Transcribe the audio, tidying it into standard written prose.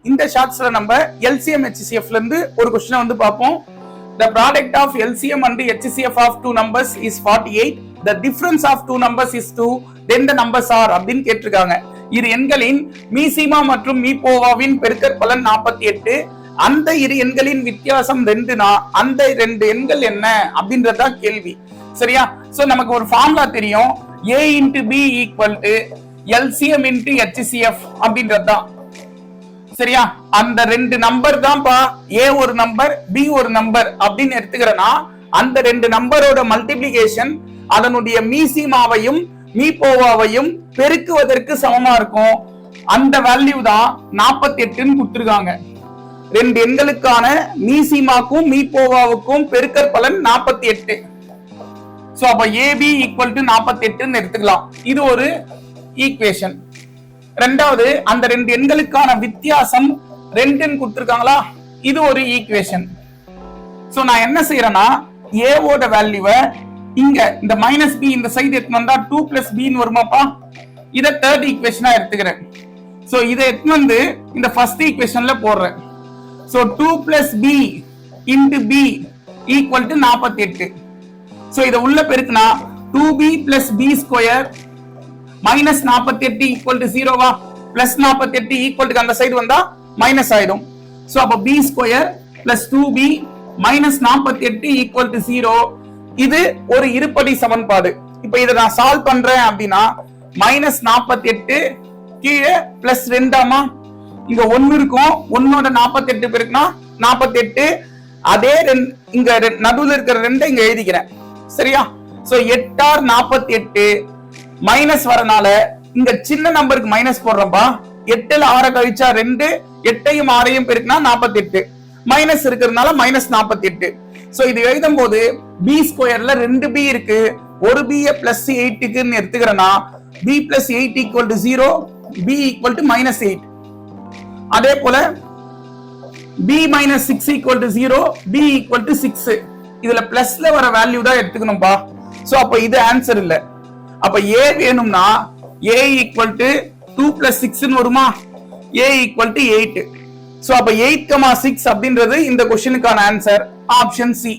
இந்த ஷார்ட்ஸ்ல நம்ம எல்சிஎம் HCFல இருந்து ஒரு क्वेश्चन வந்து பார்ப்போம். The product of LCM and HCF of two numbers is 48. The difference of two numbers is 2. Then the numbers are அப்படின்னு கேட்டிருக்காங்க. இரு எண்களின் மீசிமா மற்றும் மீபோவாவின் பெருக்கற் பலன் 48. அந்த இரு எண்களின் வித்தியாசம் 2னா அந்த 2 எண்கள் என்ன அப்படின்றதா கேள்வி. சரியா? சோ நமக்கு ஒரு ஃபார்முலா தெரியும். A into B equal to LCM into HCF அப்படின்றதுதான். சரியா? அந்த 2 நம்பர் தான்ப்பா. A ஒரு நம்பர், B ஒரு நம்பர் அப்படின்னு எடுத்துக்கிறேன்னா அந்த 2 நம்பரோட மல்டிப்ளிகேஷன் அதனுடைய மீசிமாவையும் மீபோவாவையும் பெருக்குவதற்கு சமமா இருக்கும். அந்த வேல்யூ தான் 48ன்னு கொடுத்திருக்காங்க. 2 எண்களுக்கான மீசிமாக்கும் மீபோவாவுக்கும் பெருக்கற் பலன் 48. சோ அப்ப AB equal to 48ன்னு எடுத்துக்கலாம். இது ஒரு ஈக்குவேஷன். ரெண்டாவது அந்த 2 எண்களுக்கான வித்தியாசம் 2ன்னு கொடுத்திருக்காங்களா, இது ஒரு ஈக்குவேஷன். சோ நான் என்ன செய்யறேன்னா A ஓட வேல்யூவை இங்க இந்த மைனஸ் B இந்த சைடு எடுத்து வந்தா 2 plus B ன்னு வருமாப்பா. இத தேர்ட் ஈக்குவேஷனா எடுத்துக்கிறேன். சோ இத எடுத்து வந்து இந்த ஃபர்ஸ்ட் ஈக்குவேஷன்ல போடுறேன். So 2 plus B into B equal to 48. So இத உள்ள பெருக்குனா 2B plus B square minus 48 equal to 0 வா, plus 48 equal to அந்த சைடு வந்தா மைனஸ் ஆயிடும். சோ அப்ப B square plus 2B minus 48 equal to 0. இது ஒரு இருபடி சமன்பாடு. இப்ப இத நான் சால்வ் பண்றேன் அப்படின்னா minus 48 கீழே plus 2ஆமா, இங்க 1 இருக்கும். 1ஓட 48 பெருக்குனா 48. அதே இங்க நடுவுல இருக்கிற 2 இங்க எழுதிக்கிறேன். சரியா? சோ 8 or 48 மைனஸ் வரனால இங்க சின்ன நம்பருக்கு மைனஸ் போடுறப்பா. 8ல 6 கழிச்சா 2, 8ஐயும் 6ஐயும் பெருக்குனா 48. மைனஸ் இருக்கிறதுனால minus 48. சோ இது எழுதும் போது B ஸ்கொயர்ல 2B இருக்கு. ஒரு B plus 8க்குன்னு எடுத்துக்கிறேன்னா B plus 8 equal to 0, B equal to minus 8. அதே போல B minus 6 equal to 0, B equal to 6. இதுல பிளஸ்ல வர வேல்யூ தான் எடுத்துக்கணும்பா. சோ அப்ப இது ஆன்சர் இல்ல. அப்ப A வேணும்னா A equal to 2 plus 6 ன்னு வருமா, A equal to 8. சோ அப்ப 8, 6 அப்படின்றது இந்த क्वेश्चनக்கான ஆன்சர் ஆப்ஷன் C.